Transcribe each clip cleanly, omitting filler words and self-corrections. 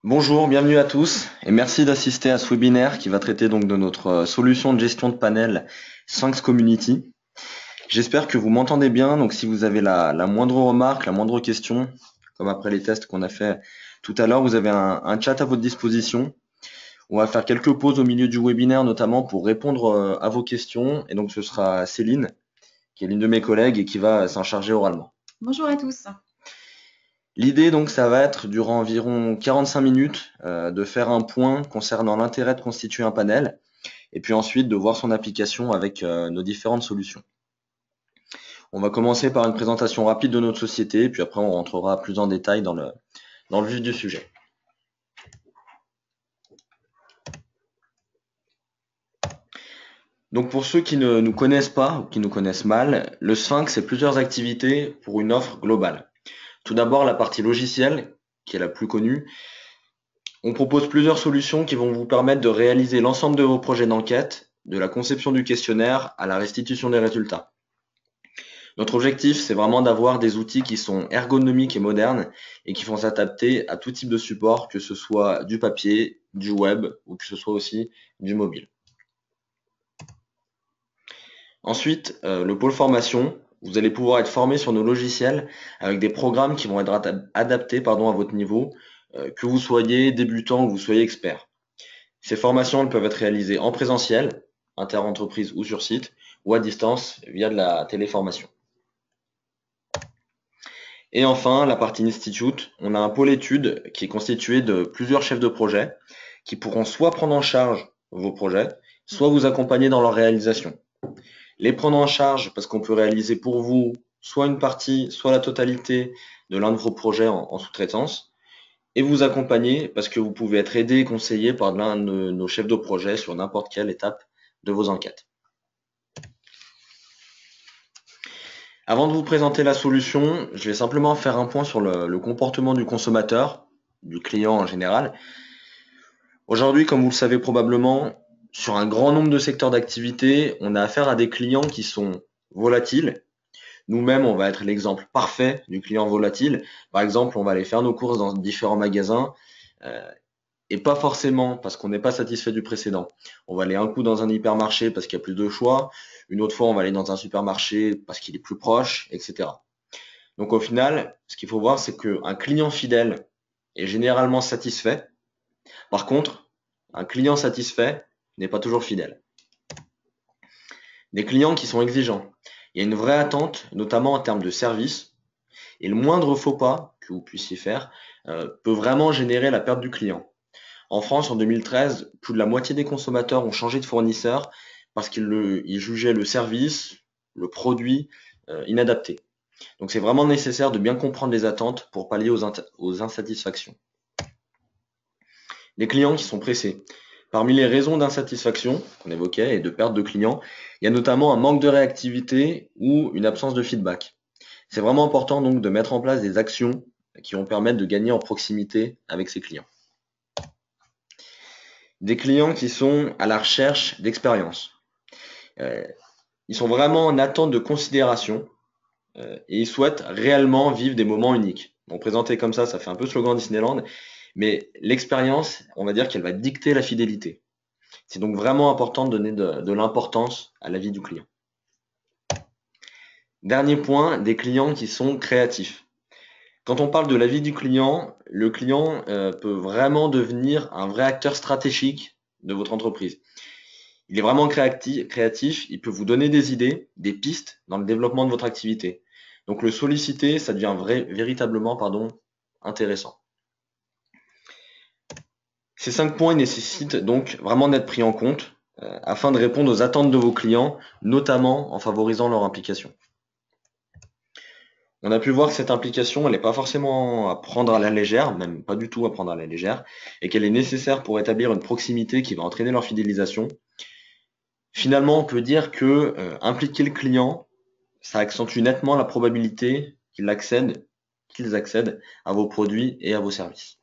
Bonjour, bienvenue à tous et merci d'assister à ce webinaire qui va traiter donc de notre solution de gestion de panel Sphinx Community. J'espère que vous m'entendez bien, donc si vous avez la moindre remarque, la moindre question, comme après les tests qu'on a fait tout à l'heure, vous avez un chat à votre disposition. On va faire quelques pauses au milieu du webinaire notamment pour répondre à vos questions et donc ce sera Céline, qui est l'une de mes collègues et qui va s'en charger oralement. Bonjour à tous. L'idée donc ça va être durant environ 45 minutes de faire un point concernant l'intérêt de constituer un panel et puis ensuite de voir son application avec nos différentes solutions. On va commencer par une présentation rapide de notre société puis après on rentrera plus en détail dans le vif du sujet. Donc pour ceux qui ne nous connaissent pas ou qui nous connaissent mal, le Sphinx c'est plusieurs activités pour une offre globale. Tout d'abord la partie logicielle qui est la plus connue. On propose plusieurs solutions qui vont vous permettre de réaliser l'ensemble de vos projets d'enquête, de la conception du questionnaire à la restitution des résultats. Notre objectif, c'est vraiment d'avoir des outils qui sont ergonomiques et modernes et qui vont s'adapter à tout type de support, que ce soit du papier, du web ou que ce soit aussi du mobile. Ensuite, le pôle formation, vous allez pouvoir être formé sur nos logiciels avec des programmes qui vont être adaptés à votre niveau, que vous soyez débutant ou que vous soyez expert. Ces formations elles peuvent être réalisées en présentiel, inter-entreprise ou sur site, ou à distance via de la téléformation. Et enfin, la partie institute, on a un pôle études qui est constitué de plusieurs chefs de projet qui pourront soit prendre en charge vos projets, soit vous accompagner dans leur réalisation. Les prendre en charge parce qu'on peut réaliser pour vous soit une partie, soit la totalité de l'un de vos projets en sous-traitance, et vous accompagner parce que vous pouvez être aidé et conseillé par l'un de nos chefs de projet sur n'importe quelle étape de vos enquêtes. Avant de vous présenter la solution, je vais simplement faire un point sur le comportement du consommateur, du client en général. Aujourd'hui, comme vous le savez probablement, sur un grand nombre de secteurs d'activité, on a affaire à des clients qui sont volatiles. Nous-mêmes, on va être l'exemple parfait du client volatile. Par exemple, on va aller faire nos courses dans différents magasins euh, et pas forcément parce qu'on n'est pas satisfait du précédent. On va aller un coup dans un hypermarché parce qu'il y a plus de choix, une autre fois on va aller dans un supermarché parce qu'il est plus proche, etc. Donc au final, ce qu'il faut voir, c'est qu'un client fidèle est généralement satisfait. Par contre, un client satisfait n'est pas toujours fidèle. Des clients qui sont exigeants. Il y a une vraie attente, notamment en termes de service, et le moindre faux pas que vous puissiez faire peut vraiment générer la perte du client. En France, en 2013, plus de la moitié des consommateurs ont changé de fournisseur parce qu'ils jugeaient le service, le produit inadapté. Donc c'est vraiment nécessaire de bien comprendre les attentes pour pallier aux insatisfactions. Les clients qui sont pressés. Parmi les raisons d'insatisfaction qu'on évoquait et de perte de clients, il y a notamment un manque de réactivité ou une absence de feedback. C'est vraiment important donc de mettre en place des actions qui vont permettre de gagner en proximité avec ses clients. Des clients qui sont à la recherche d'expérience. Euh, Ils sont vraiment en attente de considération et ils souhaitent réellement vivre des moments uniques. Bon, présenté comme ça fait un peu slogan Disneyland, mais l'expérience, on va dire qu'elle va dicter la fidélité. C'est donc vraiment important de donner de l'importance à la vie du client. Dernier point, des clients qui sont créatifs. Quand on parle de la vie du client, le client peut vraiment devenir un vrai acteur stratégique de votre entreprise. Il est vraiment créatif, il peut vous donner des idées, des pistes dans le développement de votre activité. Donc le solliciter, ça devient véritablement intéressant. Ces 5 points nécessitent donc vraiment d'être pris en compte afin de répondre aux attentes de vos clients, notamment en favorisant leur implication. On a pu voir que cette implication, elle n'est pas forcément à prendre à la légère, même pas du tout à prendre à la légère, et qu'elle est nécessaire pour établir une proximité qui va entraîner leur fidélisation. Finalement, on peut dire que impliquer le client, ça accentue nettement la probabilité qu'ils accèdent à vos produits et à vos services.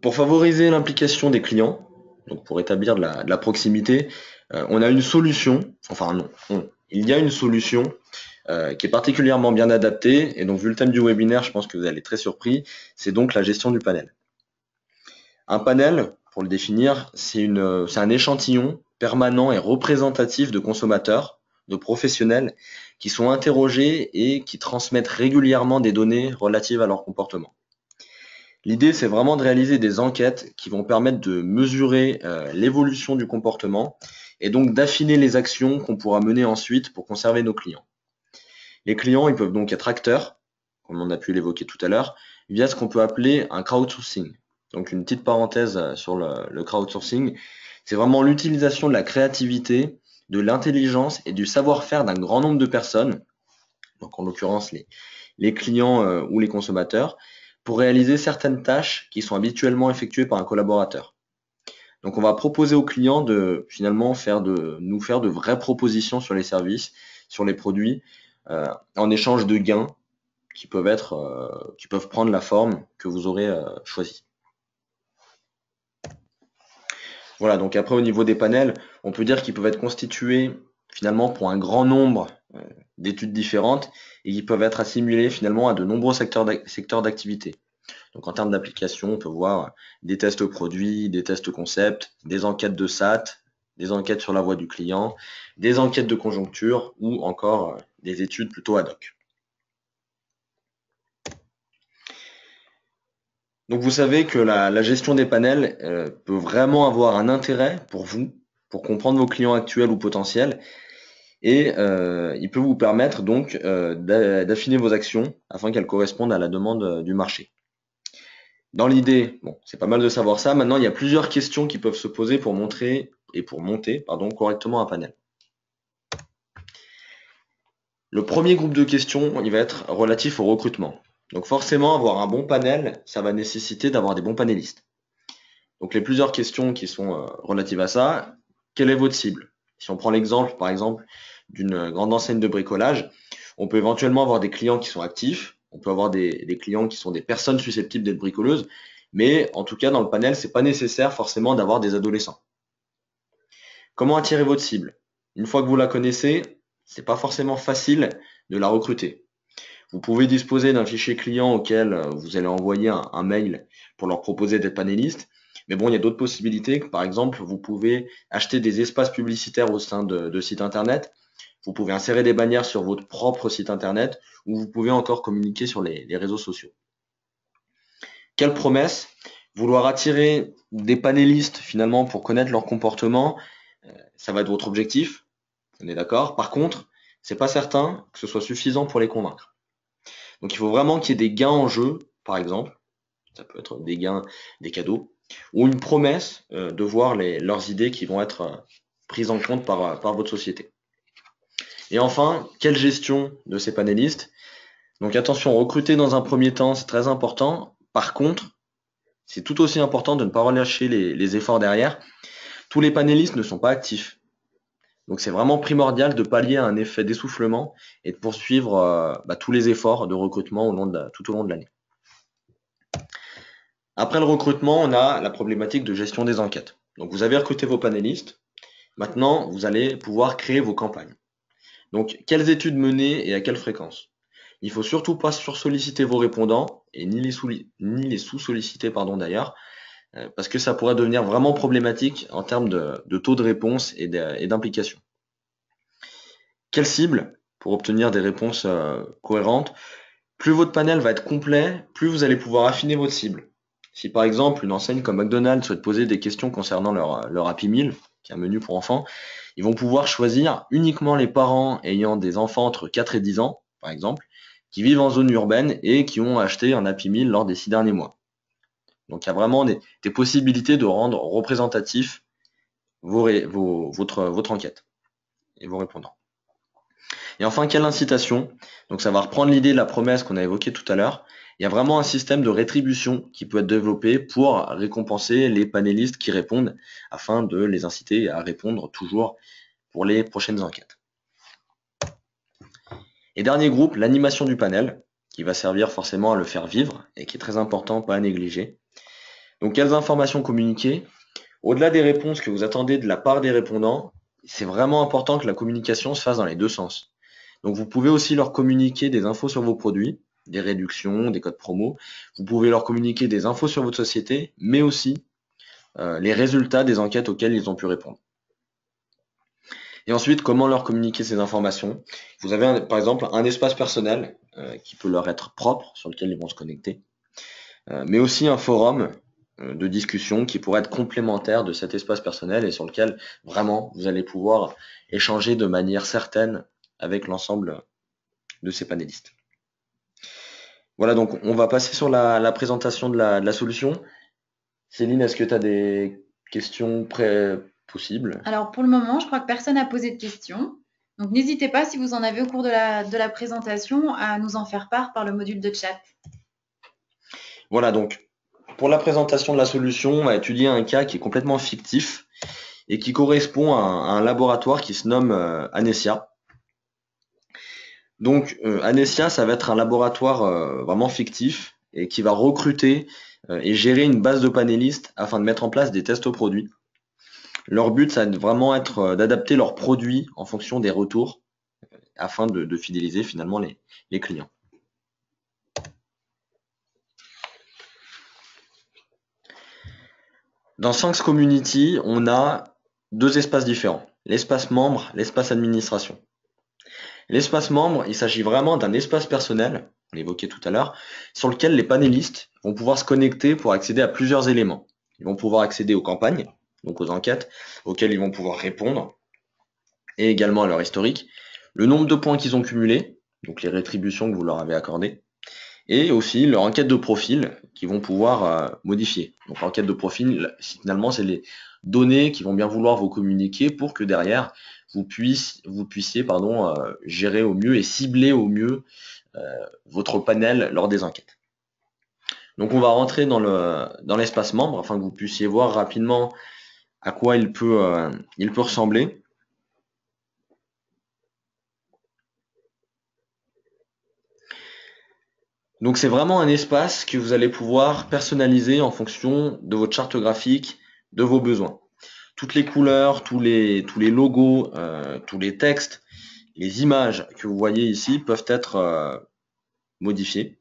Pour favoriser l'implication des clients, donc pour établir de la proximité, on a une solution, enfin non, il y a une solution qui est particulièrement bien adapté. Et donc, vu le thème du webinaire, je pense que vous allez être très surpris. C'est donc la gestion du panel. Un panel, pour le définir, c'est un échantillon permanent et représentatif de consommateurs, de professionnels, qui sont interrogés et qui transmettent régulièrement des données relatives à leur comportement. L'idée, c'est vraiment de réaliser des enquêtes qui vont permettre de mesurer l'évolution du comportement et donc d'affiner les actions qu'on pourra mener ensuite pour conserver nos clients. Les clients, ils peuvent donc être acteurs, comme on a pu l'évoquer tout à l'heure, via ce qu'on peut appeler un crowdsourcing. Donc une petite parenthèse sur le crowdsourcing, c'est vraiment l'utilisation de la créativité, de l'intelligence et du savoir-faire d'un grand nombre de personnes, donc en l'occurrence les clients ou les consommateurs, pour réaliser certaines tâches qui sont habituellement effectuées par un collaborateur. Donc on va proposer aux clients de finalement nous faire de vraies propositions sur les services, sur les produits, en échange de gains qui peuvent prendre la forme que vous aurez choisie. Voilà, donc après au niveau des panels, on peut dire qu'ils peuvent être constitués finalement pour un grand nombre d'études différentes et qui peuvent être assimilés finalement à de nombreux secteurs d'activité. Donc en termes d'application, on peut voir des tests produits, des tests concepts, des enquêtes de SAT, des enquêtes sur la voix du client, des enquêtes de conjoncture ou encore des études plutôt ad hoc. Donc vous savez que la gestion des panels peut vraiment avoir un intérêt pour vous, pour comprendre vos clients actuels ou potentiels, et il peut vous permettre donc d'affiner vos actions afin qu'elles correspondent à la demande du marché. Dans l'idée, bon, c'est pas mal de savoir ça. Maintenant, il y a plusieurs questions qui peuvent se poser pour monter correctement un panel. Le premier groupe de questions, il va être relatif au recrutement. Donc forcément, avoir un bon panel, ça va nécessiter d'avoir des bons panélistes. Donc les plusieurs questions qui sont relatives à ça, quelle est votre cible? Si on prend l'exemple, par exemple, d'une grande enseigne de bricolage, on peut éventuellement avoir des clients qui sont actifs, on peut avoir des clients qui sont des personnes susceptibles d'être bricoleuses, mais en tout cas, dans le panel, c'est pas nécessaire forcément d'avoir des adolescents. Comment attirer votre cible? Une fois que vous la connaissez, c'est pas forcément facile de la recruter. Vous pouvez disposer d'un fichier client auquel vous allez envoyer un mail pour leur proposer d'être panéliste. Mais bon, il y a d'autres possibilités. Par exemple, vous pouvez acheter des espaces publicitaires au sein de sites internet. Vous pouvez insérer des bannières sur votre propre site internet ou vous pouvez encore communiquer sur les réseaux sociaux. Quelle promesse? Vouloir attirer des panélistes finalement pour connaître leur comportement, ça va être votre objectif. On est d'accord? Par contre, c'est pas certain que ce soit suffisant pour les convaincre. Donc il faut vraiment qu'il y ait des gains en jeu, par exemple. Ça peut être des gains, des cadeaux, ou une promesse de voir leurs idées qui vont être prises en compte par votre société. Et enfin, quelle gestion de ces panélistes? Donc attention, recruter dans un premier temps, c'est très important. Par contre, c'est tout aussi important de ne pas relâcher les efforts derrière. Tous les panélistes ne sont pas actifs. Donc c'est vraiment primordial de pallier à un effet d'essoufflement et de poursuivre tous les efforts de recrutement tout au long de l'année. Après le recrutement, on a la problématique de gestion des enquêtes. Donc vous avez recruté vos panélistes. Maintenant, vous allez pouvoir créer vos campagnes. Donc quelles études mener et à quelle fréquence? Il faut surtout pas sursolliciter vos répondants et ni les sous-solliciter pardon d'ailleurs, parce que ça pourrait devenir vraiment problématique en termes de taux de réponse et d'implication. Quelle cible pour obtenir des réponses cohérentes? Plus votre panel va être complet, plus vous allez pouvoir affiner votre cible. Si par exemple une enseigne comme McDonald's souhaite poser des questions concernant leur Happy Meal, qui est un menu pour enfants, ils vont pouvoir choisir uniquement les parents ayant des enfants entre 4 et 10 ans, par exemple, qui vivent en zone urbaine et qui ont acheté un Happy Meal lors des 6 derniers mois. Donc il y a vraiment des possibilités de rendre représentatif votre enquête et vos répondants. Et enfin, quelle incitation? Donc ça va reprendre l'idée de la promesse qu'on a évoquée tout à l'heure. Il y a vraiment un système de rétribution qui peut être développé pour récompenser les panélistes qui répondent afin de les inciter à répondre toujours pour les prochaines enquêtes. Et dernier groupe, l'animation du panel, qui va servir forcément à le faire vivre et qui est très important, pas à négliger. Donc quelles informations communiquer? Au-delà des réponses que vous attendez de la part des répondants, c'est vraiment important que la communication se fasse dans les deux sens. Donc vous pouvez aussi leur communiquer des infos sur vos produits, des réductions, des codes promo. Vous pouvez leur communiquer des infos sur votre société, mais aussi les résultats des enquêtes auxquelles ils ont pu répondre. Et ensuite, comment leur communiquer ces informations? Vous avez par exemple un espace personnel qui peut leur être propre, sur lequel ils vont se connecter, mais aussi un forum de discussion qui pourrait être complémentaire de cet espace personnel et sur lequel vraiment vous allez pouvoir échanger de manière certaine avec l'ensemble de ces panélistes. Voilà, donc on va passer sur la présentation de la solution. Céline, est-ce que tu as des questions possibles? Alors pour le moment, je crois que personne n'a posé de questions. Donc n'hésitez pas, si vous en avez au cours de la présentation, à nous en faire part par le module de chat. Voilà, donc pour la présentation de la solution, on va étudier un cas qui est complètement fictif et qui correspond à un laboratoire qui se nomme Anesia. Donc Anesia, ça va être un laboratoire vraiment fictif et qui va recruter et gérer une base de panélistes afin de mettre en place des tests produits. Leur but, ça va vraiment être d'adapter leurs produits en fonction des retours afin de fidéliser finalement les clients. Dans Shanks Community, on a deux espaces différents, l'espace membre, l'espace administration. L'espace membre, il s'agit vraiment d'un espace personnel, on l'évoquait tout à l'heure, sur lequel les panélistes vont pouvoir se connecter pour accéder à plusieurs éléments. Ils vont pouvoir accéder aux campagnes, donc aux enquêtes, auxquelles ils vont pouvoir répondre, et également à leur historique, le nombre de points qu'ils ont cumulés, donc les rétributions que vous leur avez accordées, et aussi leur enquête de profil qu'ils vont pouvoir modifier. Donc l'enquête de profil, finalement, c'est les données qui vont bien vouloir vous communiquer pour que derrière, vous puissiez gérer au mieux et cibler au mieux votre panel lors des enquêtes. Donc on va rentrer dans l'espace membre afin que vous puissiez voir rapidement à quoi il peut ressembler. Donc c'est vraiment un espace que vous allez pouvoir personnaliser en fonction de votre charte graphique, de vos besoins. Toutes les couleurs, tous les logos, tous les textes, les images que vous voyez ici peuvent être modifiés,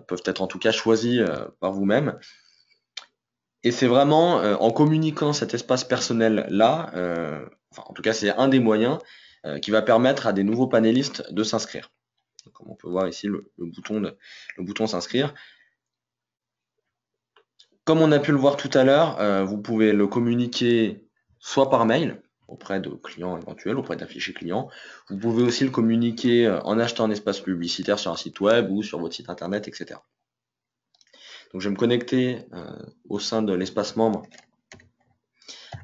peuvent être en tout cas choisis par vous-même. Et c'est vraiment en communiquant cet espace personnel-là, en tout cas c'est un des moyens qui va permettre à des nouveaux panélistes de s'inscrire. Comme on peut voir ici le bouton s'inscrire. Comme on a pu le voir tout à l'heure, vous pouvez le communiquer soit par mail auprès de clients éventuels, auprès d'un fichier client. Vous pouvez aussi le communiquer en achetant un espace publicitaire sur un site web ou sur votre site internet, etc. Donc je vais me connecter au sein de l'espace membre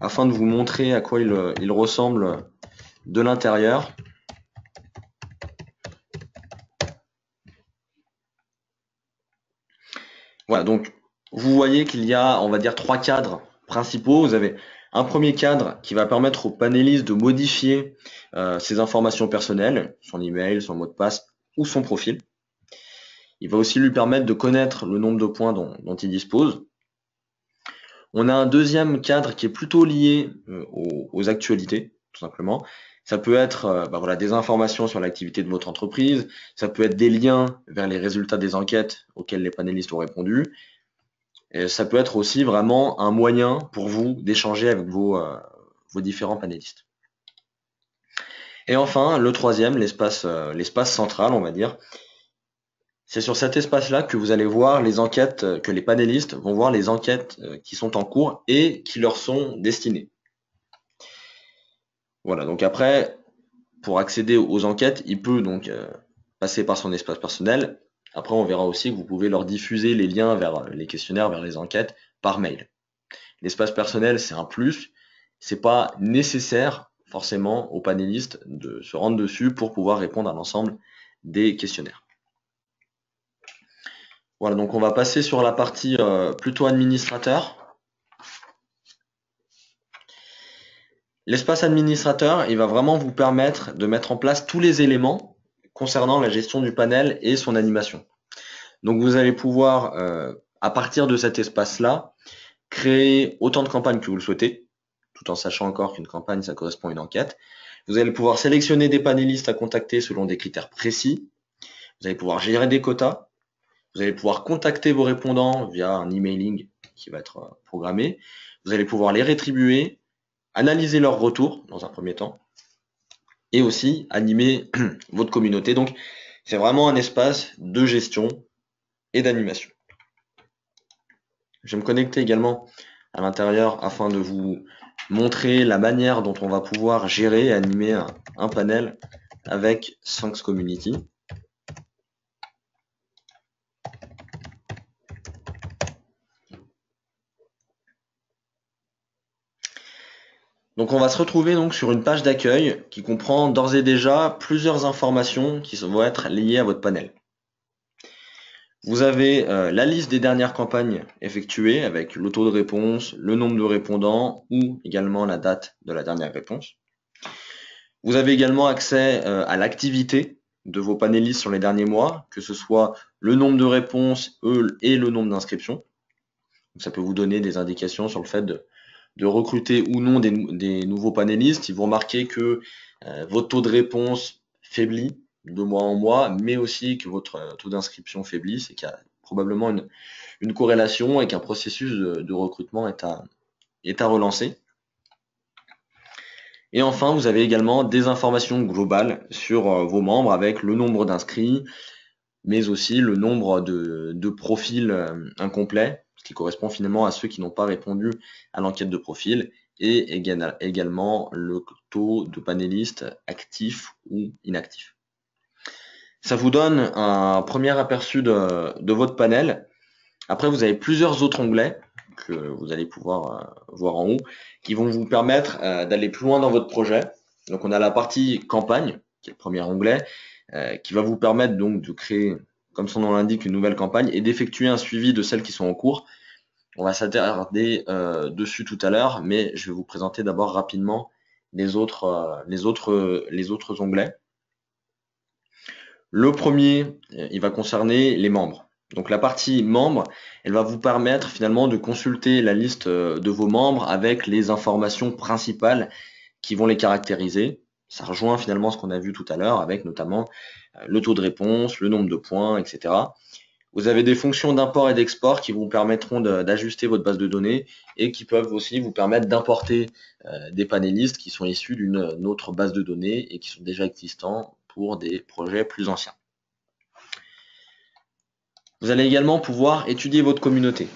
afin de vous montrer à quoi il ressemble de l'intérieur. Voilà, donc vous voyez qu'il y a, on va dire, trois cadres principaux. Vous avez un premier cadre qui va permettre au panéliste de modifier ses informations personnelles, son email, son mot de passe ou son profil. Il va aussi lui permettre de connaître le nombre de points dont il dispose. On a un deuxième cadre qui est plutôt lié aux actualités, tout simplement. Ça peut être des informations sur l'activité de votre entreprise, ça peut être des liens vers les résultats des enquêtes auxquelles les panélistes ont répondu, et ça peut être aussi vraiment un moyen pour vous d'échanger avec vos différents panélistes. Et enfin, le troisième, l'espace central, on va dire, c'est sur cet espace-là que vous allez voir les enquêtes, que les panélistes vont voir les enquêtes qui sont en cours et qui leur sont destinées. Voilà, donc après, pour accéder aux enquêtes, il peut donc passer par son espace personnel. Après, on verra aussi que vous pouvez leur diffuser les liens vers les questionnaires, vers les enquêtes, par mail. L'espace personnel, c'est un plus. C'est pas nécessaire forcément aux panélistes de se rendre dessus pour pouvoir répondre à l'ensemble des questionnaires. Voilà, donc on va passer sur la partie plutôt administrateur. L'espace administrateur, il va vraiment vous permettre de mettre en place tous les éléments concernant la gestion du panel et son animation. Donc vous allez pouvoir, à partir de cet espace-là, créer autant de campagnes que vous le souhaitez, tout en sachant encore qu'une campagne, ça correspond à une enquête. Vous allez pouvoir sélectionner des panélistes à contacter selon des critères précis. Vous allez pouvoir gérer des quotas. Vous allez pouvoir contacter vos répondants via un emailing qui va être programmé. Vous allez pouvoir les rétribuer, analyser leurs retours dans un premier temps et aussi animer votre communauté. Donc, c'est vraiment un espace de gestion et d'animation. Je vais me connecter également à l'intérieur afin de vous montrer la manière dont on va pouvoir gérer et animer un panel avec Sphinx Community. Donc on va se retrouver donc sur une page d'accueil qui comprend d'ores et déjà plusieurs informations qui vont être liées à votre panel. Vous avez la liste des dernières campagnes effectuées avec le taux de réponse, le nombre de répondants ou également la date de la dernière réponse. Vous avez également accès à l'activité de vos panélistes sur les derniers mois, que ce soit le nombre de réponses et le nombre d'inscriptions. Ça peut vous donner des indications sur le fait de recruter ou non des nouveaux panélistes. Si vous remarquez que votre taux de réponse faiblit de mois en mois, mais aussi que votre taux d'inscription faiblit, c'est qu'il y a probablement une corrélation et qu'un processus de recrutement est à relancer. Et enfin, vous avez également des informations globales sur vos membres avec le nombre d'inscrits, mais aussi le nombre de profils incomplets, ce qui correspond finalement à ceux qui n'ont pas répondu à l'enquête de profil, et également le taux de panélistes actifs ou inactifs. Ça vous donne un premier aperçu de votre panel. Après, vous avez plusieurs autres onglets que vous allez pouvoir voir en haut qui vont vous permettre d'aller plus loin dans votre projet. Donc, on a la partie campagne, qui est le premier onglet, qui va vous permettre donc de créer, comme son nom l'indique, une nouvelle campagne et d'effectuer un suivi de celles qui sont en cours. On va s'attarder dessus tout à l'heure, mais je vais vous présenter d'abord rapidement les autres onglets. Le premier, il va concerner les membres. Donc la partie membres, elle va vous permettre finalement de consulter la liste de vos membres avec les informations principales qui vont les caractériser. Ça rejoint finalement ce qu'on a vu tout à l'heure avec notamment le taux de réponse, le nombre de points, etc. Vous avez des fonctions d'import et d'export qui vous permettront d'ajuster votre base de données et qui peuvent aussi vous permettre d'importer des panélistes qui sont issus d'une autre base de données et qui sont déjà existants pour des projets plus anciens. Vous allez également pouvoir étudier votre communauté.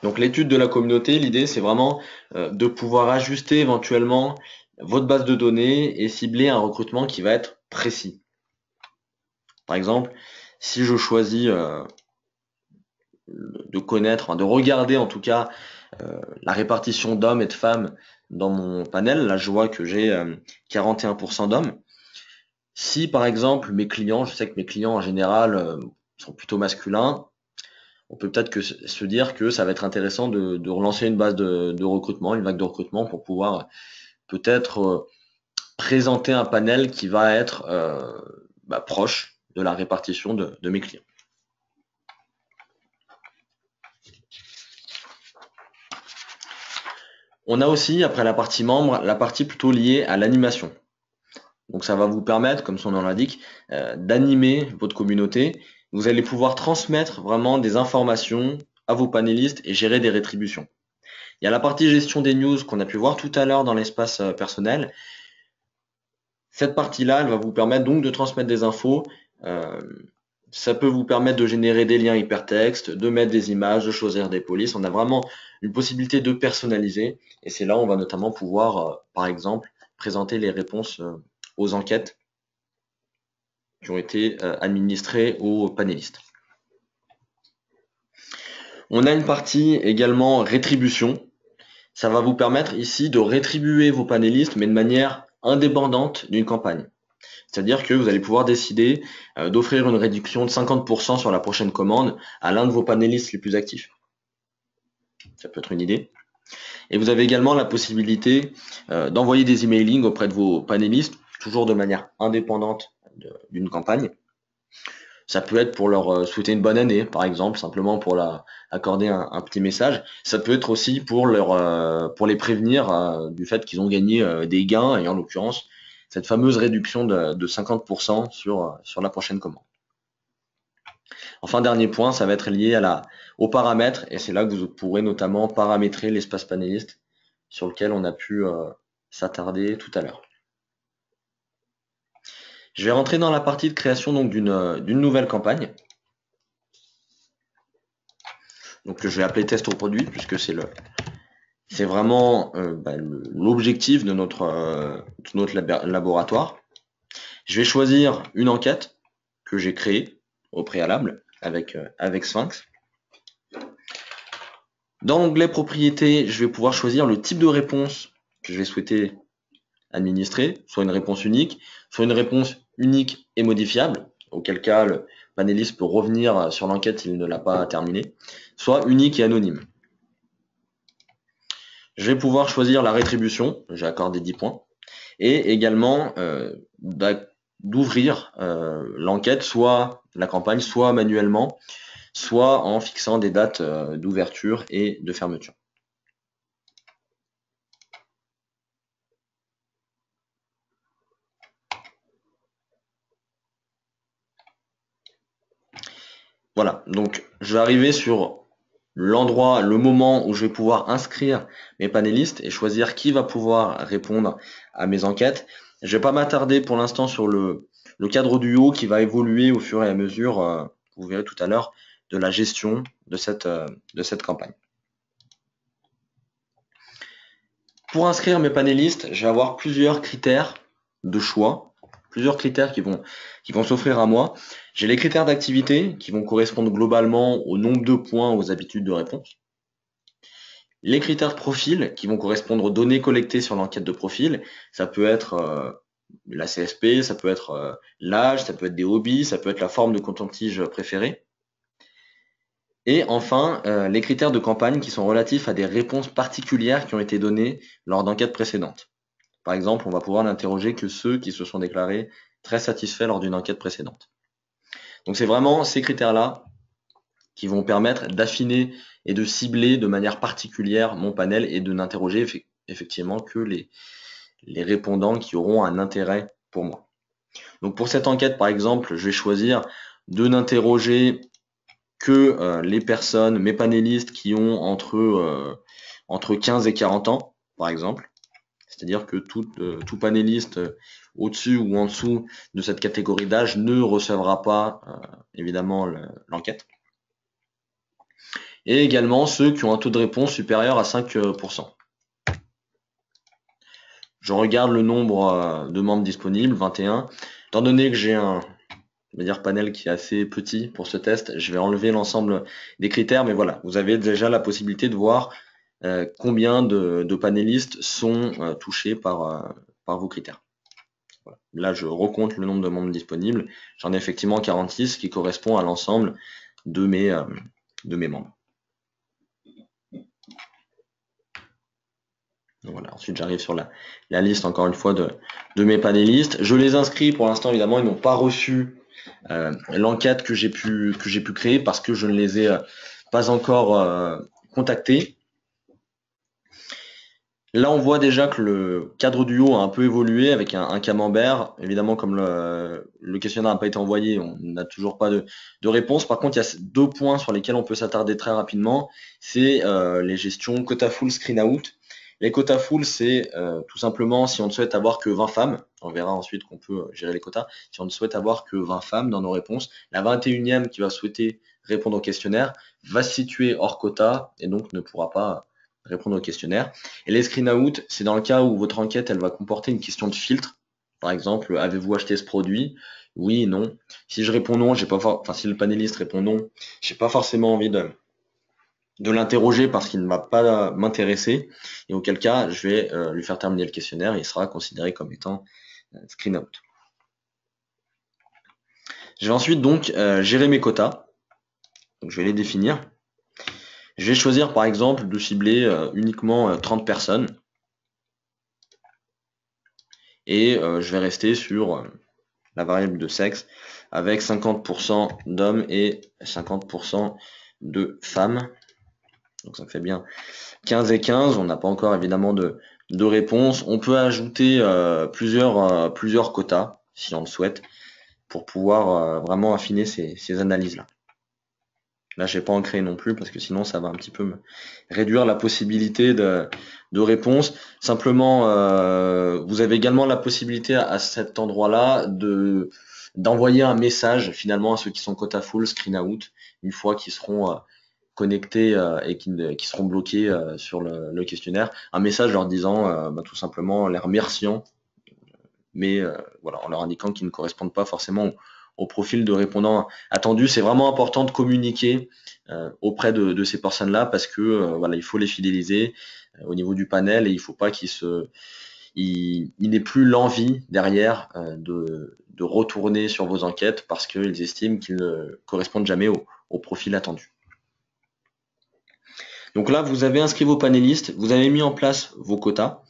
Donc l'étude de la communauté, l'idée c'est vraiment de pouvoir ajuster éventuellement votre base de données et cibler un recrutement qui va être précis. Par exemple, si je choisis de connaître, de regarder en tout cas la répartition d'hommes et de femmes dans mon panel, là je vois que j'ai 41% d'hommes. Si par exemple mes clients, je sais que mes clients en général sont plutôt masculins, on peut peut-être se dire que ça va être intéressant de relancer une base de recrutement, une vague de recrutement pour pouvoir peut-être présenter un panel qui va être proche de la répartition de mes clients. On a aussi, après la partie membre, la partie plutôt liée à l'animation. Donc ça va vous permettre, comme son nom l'indique, d'animer votre communauté. Vous allez pouvoir transmettre vraiment des informations à vos panélistes et gérer des rétributions. Il y a la partie gestion des news qu'on a pu voir tout à l'heure dans l'espace personnel. Cette partie-là, elle va vous permettre donc de transmettre des infos. Ça peut vous permettre de générer des liens hypertextes, de mettre des images, de choisir des polices. On a vraiment une possibilité de personnaliser. Et c'est là où on va notamment pouvoir, par exemple, présenter les réponses aux enquêtes qui ont été administrées aux panélistes. On a une partie également rétribution. Ça va vous permettre ici de rétribuer vos panélistes, mais de manière indépendante d'une campagne. C'est-à-dire que vous allez pouvoir décider d'offrir une réduction de 50% sur la prochaine commande à l'un de vos panélistes les plus actifs. Ça peut être une idée. Et vous avez également la possibilité d'envoyer des emailings auprès de vos panélistes, toujours de manière indépendante d'une campagne. Ça peut être pour leur souhaiter une bonne année, par exemple, simplement pour accorder un petit message. Ça peut être aussi pour pour les prévenir du fait qu'ils ont gagné des gains, et en l'occurrence, cette fameuse réduction de 50% sur la prochaine commande. Enfin, dernier point, ça va être lié aux paramètres, et c'est là que vous pourrez notamment paramétrer l'espace panéliste sur lequel on a pu s'attarder tout à l'heure. Je vais rentrer dans la partie de création donc d'une nouvelle campagne. Donc je vais appeler test au produit puisque c'est vraiment l'objectif de notre laboratoire. Je vais choisir une enquête que j'ai créée au préalable avec Sphinx. Dans l'onglet propriétés, je vais pouvoir choisir le type de réponse que je vais souhaiter administrer, soit une réponse unique, soit une réponse unique et modifiable, auquel cas le panéliste peut revenir sur l'enquête s'il ne l'a pas terminée, soit unique et anonyme. Je vais pouvoir choisir la rétribution, j'ai accordé 10 points, et également d'ouvrir l'enquête, soit la campagne, soit manuellement, soit en fixant des dates d'ouverture et de fermeture. Voilà, donc je vais arriver sur l'endroit, le moment où je vais pouvoir inscrire mes panélistes et choisir qui va pouvoir répondre à mes enquêtes. Je vais pas m'attarder pour l'instant sur le cadre du haut qui va évoluer au fur et à mesure, vous verrez tout à l'heure, de la gestion de cette campagne. Pour inscrire mes panélistes, je vais avoir plusieurs critères de choix, plusieurs critères qui vont s'offrir à moi. J'ai les critères d'activité qui vont correspondre globalement au nombre de points, aux habitudes de réponse. Les critères de profil qui vont correspondre aux données collectées sur l'enquête de profil. Ça peut être la CSP, ça peut être l'âge, ça peut être des hobbies, ça peut être la forme de coton-tige préférée. Et enfin, les critères de campagne qui sont relatifs à des réponses particulières qui ont été données lors d'enquêtes précédentes. Par exemple, on va pouvoir n'interroger que ceux qui se sont déclarés très satisfaits lors d'une enquête précédente. Donc c'est vraiment ces critères-là qui vont permettre d'affiner et de cibler de manière particulière mon panel et de n'interroger effectivement que les répondants qui auront un intérêt pour moi. Donc pour cette enquête, par exemple, je vais choisir de n'interroger que les personnes, mes panélistes qui ont entre 15 et 40 ans, par exemple. C'est-à-dire que tout panéliste au-dessus ou en dessous de cette catégorie d'âge ne recevra pas évidemment l'enquête. Et également ceux qui ont un taux de réponse supérieur à 5%. Je regarde le nombre de membres disponibles, 21. Étant donné que j'ai un panel qui est assez petit pour ce test, je vais enlever l'ensemble des critères, mais voilà, vous avez déjà la possibilité de voir combien de panélistes sont touchés par vos critères. Voilà. Là, je recompte le nombre de membres disponibles. J'en ai effectivement 46 qui correspond à l'ensemble de mes membres. Donc voilà. Ensuite, j'arrive sur la liste, encore une fois, de mes panélistes. Je les inscris. Pour l'instant, évidemment, ils n'ont pas reçu l'enquête que j'ai pu créer parce que je ne les ai pas encore contactés. Là, on voit déjà que le cadre du haut a un peu évolué avec un camembert. Évidemment, comme le questionnaire n'a pas été envoyé, on n'a toujours pas de réponse. Par contre, il y a 2 points sur lesquels on peut s'attarder très rapidement. C'est les gestions quota full, screen out. Les quotas full, c'est tout simplement si on ne souhaite avoir que 20 femmes. On verra ensuite qu'on peut gérer les quotas. Si on ne souhaite avoir que 20 femmes dans nos réponses, la 21e qui va souhaiter répondre au questionnaire va se situer hors quota et donc ne pourra pas répondre au questionnaire. Et les screen out, c'est dans le cas où votre enquête, elle va comporter une question de filtre. Par exemple, avez-vous acheté ce produit? Oui, non. Si je réponds non, si le panéliste répond non, j'ai pas forcément envie de l'interroger parce qu'il ne va pas m'intéresser. Et auquel cas, je vais lui faire terminer le questionnaire et il sera considéré comme étant screen out. Je vais ensuite donc gérer mes quotas. Donc je vais les définir. Je vais choisir par exemple de cibler uniquement 30 personnes. Et je vais rester sur la variable de sexe avec 50% d'hommes et 50% de femmes. Donc ça fait bien 15 et 15. On n'a pas encore évidemment de réponse. On peut ajouter plusieurs quotas, si on le souhaite, pour pouvoir vraiment affiner ces analyses-là. Là, je n'ai pas en créé non plus parce que sinon, ça va un petit peu me réduire la possibilité de réponse. Simplement, vous avez également la possibilité à cet endroit-là d'envoyer un message finalement à ceux qui sont quota full, screen out, une fois qu'ils seront connectés et qui seront bloqués sur le questionnaire. Un message leur disant tout simplement les remerciant, mais voilà, en leur indiquant qu'ils ne correspondent pas forcément au profil de répondant attendu. C'est vraiment important de communiquer auprès de ces personnes-là parce que voilà, il faut les fidéliser au niveau du panel et il ne faut pas il n'aient plus l'envie derrière de retourner sur vos enquêtes parce qu'ils estiment qu'ils ne correspondent jamais au profil attendu. Donc là, vous avez inscrit vos panélistes, vous avez mis en place vos quotas.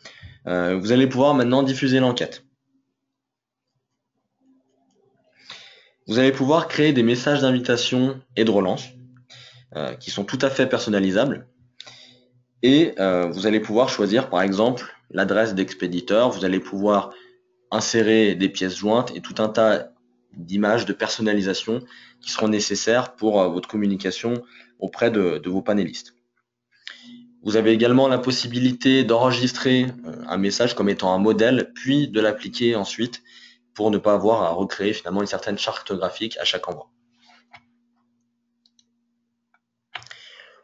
Vous allez pouvoir maintenant diffuser l'enquête. Vous allez pouvoir créer des messages d'invitation et de relance qui sont tout à fait personnalisables. Et vous allez pouvoir choisir par exemple l'adresse d'expéditeur. Vous allez pouvoir insérer des pièces jointes et tout un tas d'images de personnalisation qui seront nécessaires pour votre communication auprès de vos panélistes. Vous avez également la possibilité d'enregistrer un message comme étant un modèle, puis de l'appliquer ensuite pour ne pas avoir à recréer finalement une certaine charte graphique à chaque envoi.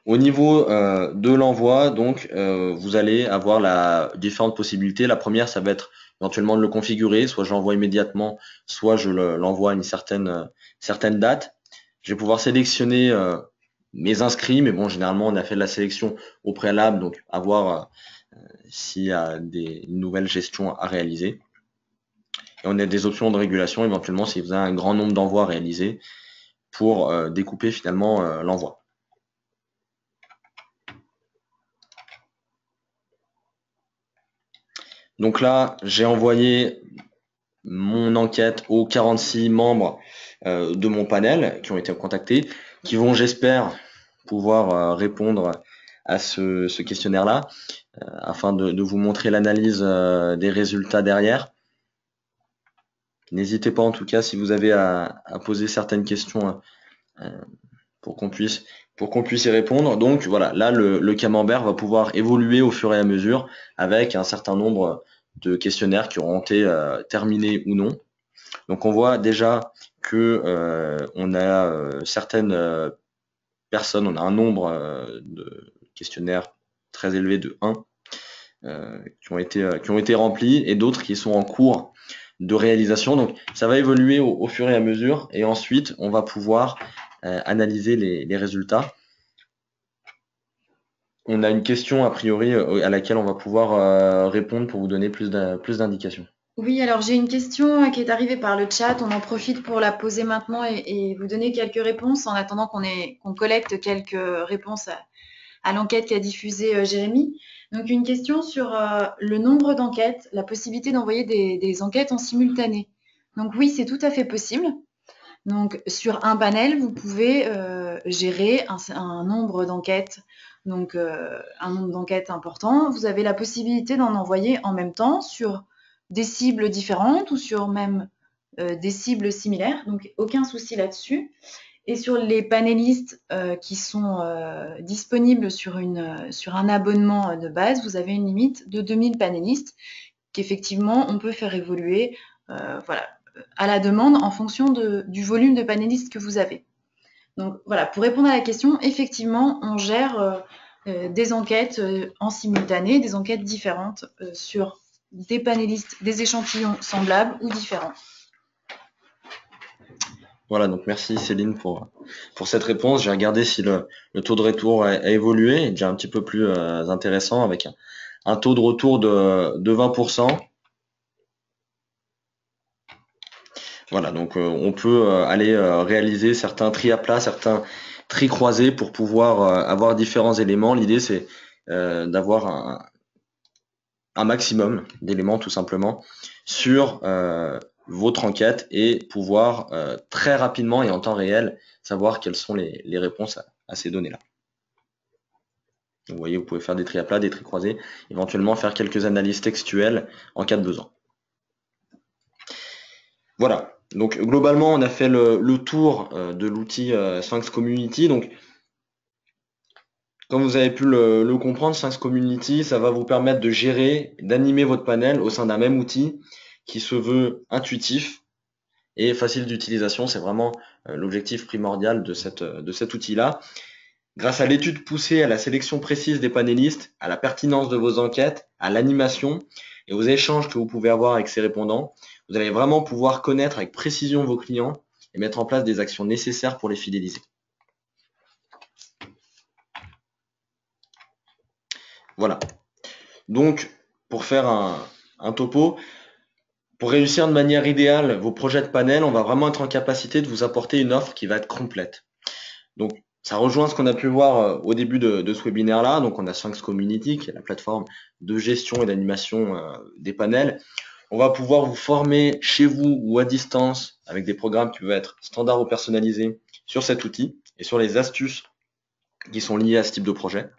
Au niveau de l'envoi, donc, vous allez avoir différentes possibilités. La première, ça va être éventuellement de le configurer, soit je l'envoie immédiatement, soit je l'envoie à une certaine date. Je vais pouvoir sélectionner mes inscrits, mais bon, généralement, on a fait de la sélection au préalable, donc à voir s'il y a une nouvelle gestion à réaliser. Et on a des options de régulation, éventuellement, si vous avez un grand nombre d'envois réalisés pour découper finalement l'envoi. Donc là, j'ai envoyé mon enquête aux 46 membres de mon panel qui ont été contactés, qui vont, j'espère, pouvoir répondre à ce questionnaire-là, afin de vous montrer l'analyse des résultats derrière. N'hésitez pas en tout cas si vous avez à poser certaines questions pour qu'on puisse y répondre. Donc voilà, là le camembert va pouvoir évoluer au fur et à mesure avec un certain nombre de questionnaires qui auront été terminés ou non. Donc on voit déjà que on a certaines personnes, on a un nombre de questionnaires très élevé de 1 qui ont été remplis et d'autres qui sont en cours de réalisation. Donc ça va évoluer au fur et à mesure et ensuite on va pouvoir analyser les résultats. On a une question a priori à laquelle on va pouvoir répondre pour vous donner plus d'indications. Oui, alors j'ai une question qui est arrivée par le chat. On en profite pour la poser maintenant et vous donner quelques réponses en attendant qu'on collecte quelques réponses à l'enquête qu'a diffusée Jérémy. Donc une question sur le nombre d'enquêtes, la possibilité d'envoyer des enquêtes en simultané. Donc oui, c'est tout à fait possible. Donc sur un panel, vous pouvez gérer un nombre d'enquêtes, donc un nombre d'enquêtes important. Vous avez la possibilité d'en envoyer en même temps sur des cibles différentes ou sur même des cibles similaires. Donc aucun souci là-dessus. Et sur les panélistes qui sont disponibles sur un abonnement de base, vous avez une limite de 2000 panélistes qu'effectivement on peut faire évoluer voilà, à la demande en fonction du volume de panélistes que vous avez. Donc voilà, pour répondre à la question, effectivement, on gère des enquêtes en simultané, des enquêtes différentes sur des panélistes, des échantillons semblables ou différents. Voilà, donc merci Céline pour cette réponse. J'ai regardé si le taux de retour a évolué, est déjà un petit peu plus intéressant avec un taux de retour de 20%. Voilà, donc on peut aller réaliser certains tri à plat, certains tri croisés pour pouvoir avoir différents éléments. L'idée c'est d'avoir un maximum d'éléments tout simplement sur votre enquête et pouvoir très rapidement et en temps réel savoir quelles sont les réponses à ces données-là. Vous voyez, vous pouvez faire des tri à plat, des tri croisés, éventuellement faire quelques analyses textuelles en cas de besoin. Voilà, donc globalement on a fait le tour de l'outil Sphinx Community. Donc comme vous avez pu le comprendre, Sphinx Community, ça va vous permettre de gérer, d'animer votre panel au sein d'un même outil qui se veut intuitif et facile d'utilisation. C'est vraiment l'objectif primordial de cet outil-là. Grâce à l'étude poussée, à la sélection précise des panélistes, à la pertinence de vos enquêtes, à l'animation et aux échanges que vous pouvez avoir avec ces répondants, vous allez vraiment pouvoir connaître avec précision vos clients et mettre en place des actions nécessaires pour les fidéliser. Voilà. Donc, pour faire un topo, pour réussir de manière idéale vos projets de panel, on va vraiment être en capacité de vous apporter une offre qui va être complète. Donc, ça rejoint ce qu'on a pu voir au début de ce webinaire-là. Donc, on a Sphinx Community, qui est la plateforme de gestion et d'animation des panels. On va pouvoir vous former chez vous ou à distance avec des programmes qui peuvent être standards ou personnalisés sur cet outil et sur les astuces qui sont liées à ce type de projet.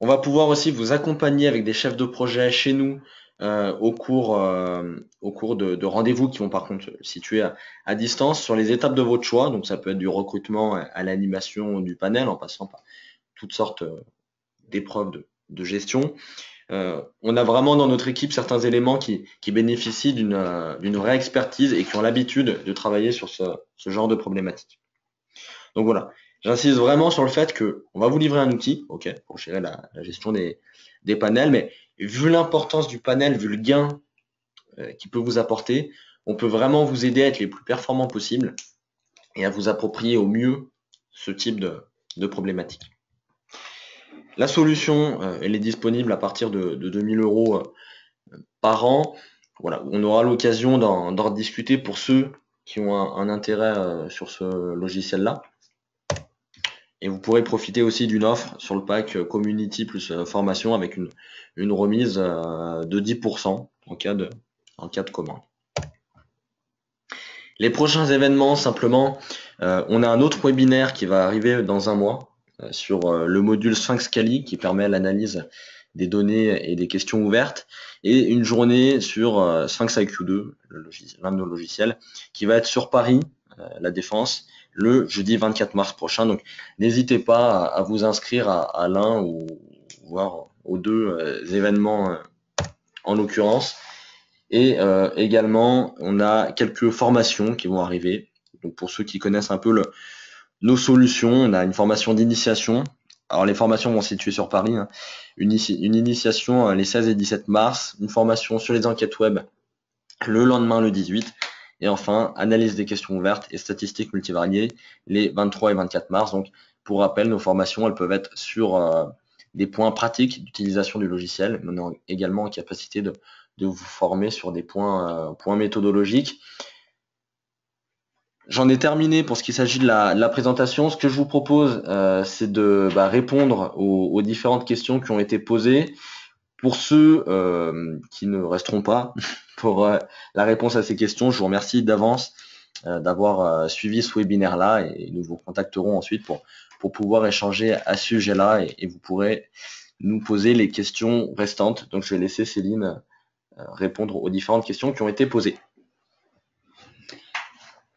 On va pouvoir aussi vous accompagner avec des chefs de projet chez nous au cours de rendez-vous qui vont par contre se situer à distance sur les étapes de votre choix. Donc ça peut être du recrutement à l'animation du panel en passant par toutes sortes d'épreuves de gestion. On a vraiment dans notre équipe certains éléments qui bénéficient d'une vraie expertise et qui ont l'habitude de travailler sur ce genre de problématiques. Donc voilà, j'insiste vraiment sur le fait que on va vous livrer un outil, ok, pour gérer la gestion des panels, mais vu l'importance du panel, vu le gain qu'il peut vous apporter, on peut vraiment vous aider à être les plus performants possibles et à vous approprier au mieux ce type de problématique. La solution, elle est disponible à partir de 2000 € par an. Voilà, on aura l'occasion d'en rediscuter pour ceux qui ont un intérêt sur ce logiciel-là. Et vous pourrez profiter aussi d'une offre sur le pack Community plus formation avec une remise de 10% en cas de commande. Les prochains événements, simplement, on a un autre webinaire qui va arriver dans un mois sur le module Sphinx Cali qui permet l'analyse des données et des questions ouvertes, et une journée sur Sphinx IQ2, l'un de nos logiciels, qui va être sur Paris, la Défense, le jeudi 24 mars prochain. Donc n'hésitez pas à vous inscrire à l'un ou voire aux deux événements en l'occurrence. Et également, on a quelques formations qui vont arriver. Donc pour ceux qui connaissent un peu nos solutions, on a une formation d'initiation. Alors les formations vont se situer sur Paris. Hein. Une initiation les 16 et 17 mars, une formation sur les enquêtes web le lendemain le 18, et enfin analyse des questions ouvertes et statistiques multivariées les 23 et 24 mars. Donc pour rappel, nos formations elles peuvent être sur des points pratiques d'utilisation du logiciel, mais on est également en capacité de vous former sur des points méthodologiques. J'en ai terminé pour ce qui s'agit de la présentation. Ce que je vous propose, c'est de répondre aux différentes questions qui ont été posées. Pour ceux qui ne resteront pas pour la réponse à ces questions, je vous remercie d'avance d'avoir suivi ce webinaire-là, et nous vous contacterons ensuite pour pouvoir échanger à ce sujet-là, et vous pourrez nous poser les questions restantes. Donc je vais laisser Céline répondre aux différentes questions qui ont été posées.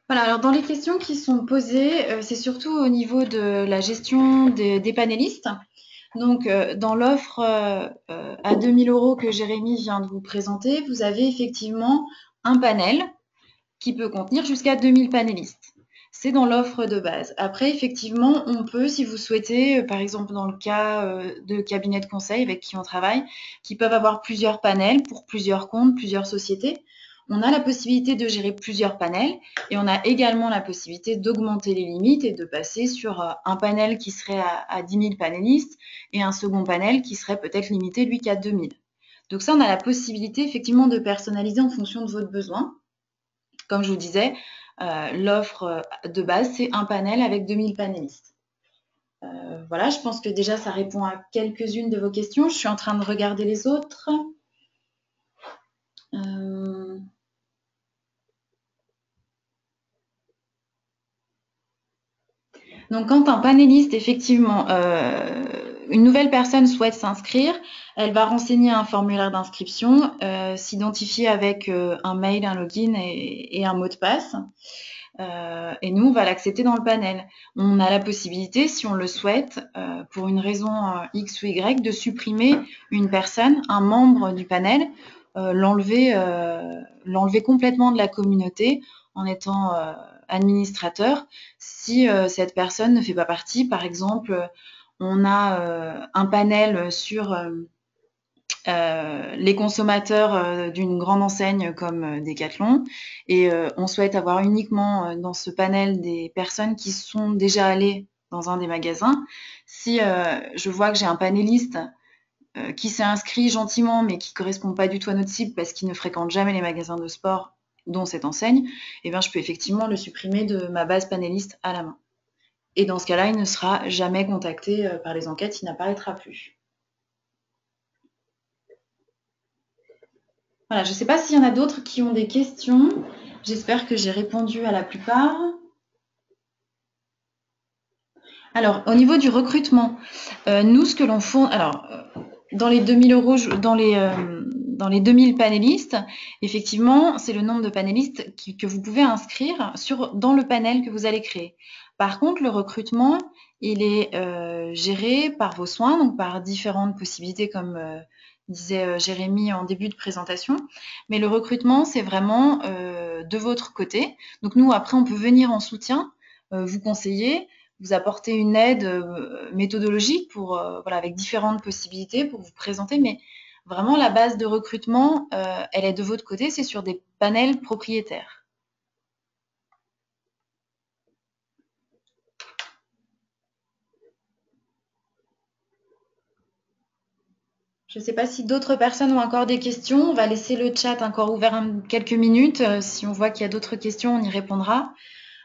Voilà, alors dans les questions qui sont posées, c'est surtout au niveau de la gestion des panélistes. Donc, dans l'offre à 2000 € que Jérémy vient de vous présenter, vous avez effectivement un panel qui peut contenir jusqu'à 2000 panélistes. C'est dans l'offre de base. Après, effectivement, on peut, si vous souhaitez, par exemple dans le cas de cabinets de conseil avec qui on travaille, qui peuvent avoir plusieurs panels pour plusieurs comptes, plusieurs sociétés, on a la possibilité de gérer plusieurs panels, et on a également la possibilité d'augmenter les limites et de passer sur un panel qui serait à 10 000 panélistes et un second panel qui serait peut-être limité, lui, qu'à 2000. Donc ça, on a la possibilité effectivement de personnaliser en fonction de votre besoin. Comme je vous disais, l'offre de base, c'est un panel avec 2000 panélistes. Voilà, je pense que déjà, ça répond à quelques-unes de vos questions. Je suis en train de regarder les autres. Donc, quand un panéliste, effectivement, une nouvelle personne souhaite s'inscrire, elle va renseigner un formulaire d'inscription, s'identifier avec un mail, un login et un mot de passe. Et nous, on va l'accepter dans le panel. On a la possibilité, si on le souhaite, pour une raison X ou Y, de supprimer une personne, un membre du panel, l'enlever complètement de la communauté en étant administrateur si cette personne ne fait pas partie. Par exemple, on a un panel sur les consommateurs d'une grande enseigne comme Decathlon et on souhaite avoir uniquement dans ce panel des personnes qui sont déjà allées dans un des magasins. Si je vois que j'ai un panéliste qui s'est inscrit gentiment mais qui correspond pas du tout à notre cible parce qu'il ne fréquente jamais les magasins de sport dont cette enseigne, eh bien je peux effectivement le supprimer de ma base panéliste à la main. Et dans ce cas-là, il ne sera jamais contacté par les enquêtes, il n'apparaîtra plus. Voilà, je ne sais pas s'il y en a d'autres qui ont des questions. J'espère que j'ai répondu à la plupart. Alors, au niveau du recrutement, nous, ce que l'on fait, alors, dans les 2000 euros, dans les 2000 panélistes, effectivement, c'est le nombre de panélistes que vous pouvez inscrire dans le panel que vous allez créer. Par contre, le recrutement, il est géré par vos soins, donc par différentes possibilités, comme disait Jérémy en début de présentation. Mais le recrutement, c'est vraiment de votre côté. Donc nous, après, on peut venir en soutien, vous conseiller, vous apporter une aide méthodologique pour, voilà, avec différentes possibilités pour vous présenter. Mais vraiment, la base de recrutement, elle est de votre côté, c'est sur des panels propriétaires. Je ne sais pas si d'autres personnes ont encore des questions. On va laisser le chat encore ouvert quelques minutes. Si on voit qu'il y a d'autres questions, on y répondra.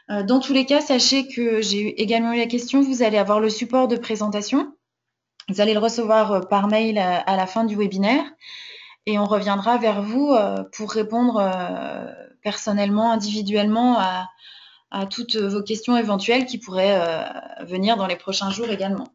Dans tous les cas, sachez que j'ai également eu la question. Vous allez avoir le support de présentation. Vous allez le recevoir par mail à la fin du webinaire. Et on reviendra vers vous pour répondre personnellement, individuellement à toutes vos questions éventuelles qui pourraient venir dans les prochains jours également.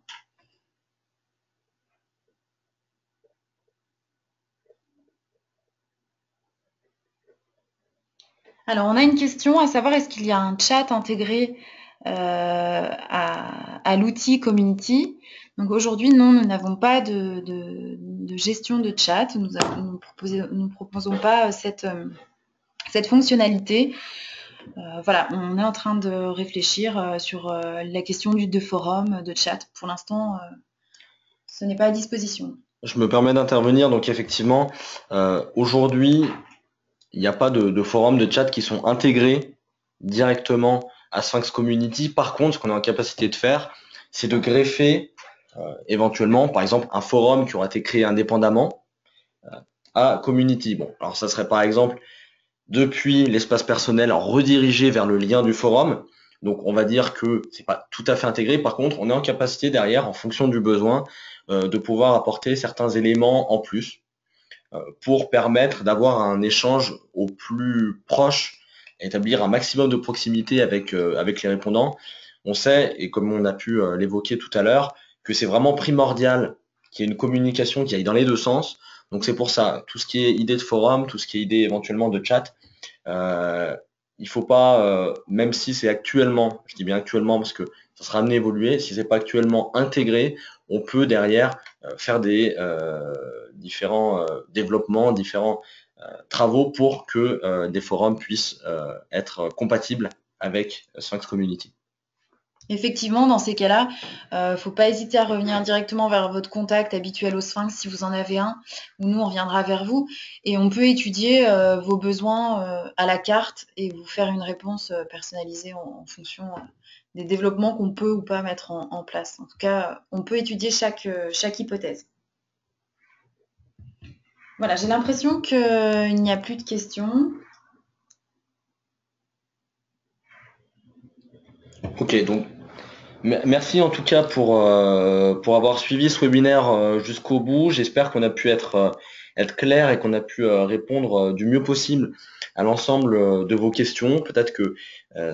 Alors, on a une question à savoir, est-ce qu'il y a un chat intégré à l'outil Community? Donc aujourd'hui, non, nous n'avons pas de gestion de chat. Nous ne proposons pas cette fonctionnalité. Voilà, on est en train de réfléchir sur la question de forum, de chat. Pour l'instant, ce n'est pas à disposition. Je me permets d'intervenir. Donc effectivement, aujourd'hui, il n'y a pas de forums de chat qui sont intégrés directement à Sphinx Community. Par contre, ce qu'on est en capacité de faire, c'est de greffer éventuellement, par exemple, un forum qui aura été créé indépendamment à Community. Bon, alors ça serait par exemple depuis l'espace personnel redirigé vers le lien du forum. Donc on va dire que c'est pas tout à fait intégré. Par contre, on est en capacité derrière, en fonction du besoin, de pouvoir apporter certains éléments en plus pour permettre d'avoir un échange au plus proche, établir un maximum de proximité avec les répondants. On sait, et comme on a pu l'évoquer tout à l'heure, que c'est vraiment primordial qu'il y ait une communication qui aille dans les deux sens. Donc c'est pour ça, tout ce qui est idée de forum, tout ce qui est idée éventuellement de chat, il faut pas, même si c'est actuellement, je dis bien actuellement parce que ça sera amené à évoluer, si c'est pas actuellement intégré, on peut derrière faire des différents développements, différents travaux pour que des forums puissent être compatibles avec Sphinx Community. Effectivement, dans ces cas-là, faut pas hésiter à revenir directement vers votre contact habituel au Sphinx si vous en avez un, ou nous on reviendra vers vous et on peut étudier vos besoins à la carte et vous faire une réponse personnalisée en fonction des développements qu'on peut ou pas mettre en place. En tout cas, on peut étudier chaque hypothèse. Voilà, j'ai l'impression qu'il n'y a plus de questions. Ok, donc merci en tout cas pour avoir suivi ce webinaire jusqu'au bout. J'espère qu'on a pu être être clair et qu'on a pu répondre du mieux possible à l'ensemble de vos questions. Peut-être que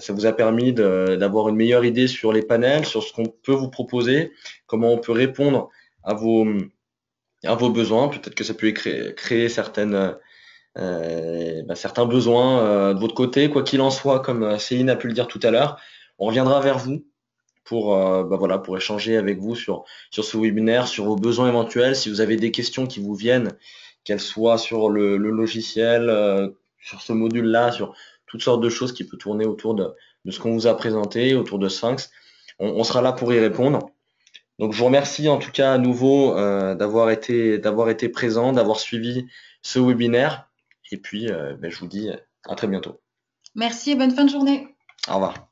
ça vous a permis d'avoir une meilleure idée sur les panels, sur ce qu'on peut vous proposer, comment on peut répondre à vos besoins. Peut-être que ça peut créer certains besoins de votre côté. Quoi qu'il en soit, comme Céline a pu le dire tout à l'heure, on reviendra vers vous pour échanger avec vous sur ce webinaire, sur vos besoins éventuels. Si vous avez des questions qui vous viennent, qu'elles soient sur le logiciel, sur ce module-là, sur toutes sortes de choses qui peuvent tourner autour de ce qu'on vous a présenté, autour de Sphinx, on sera là pour y répondre. Donc je vous remercie en tout cas à nouveau d'avoir été présent, d'avoir suivi ce webinaire. Et puis je vous dis à très bientôt. Merci et bonne fin de journée. Au revoir.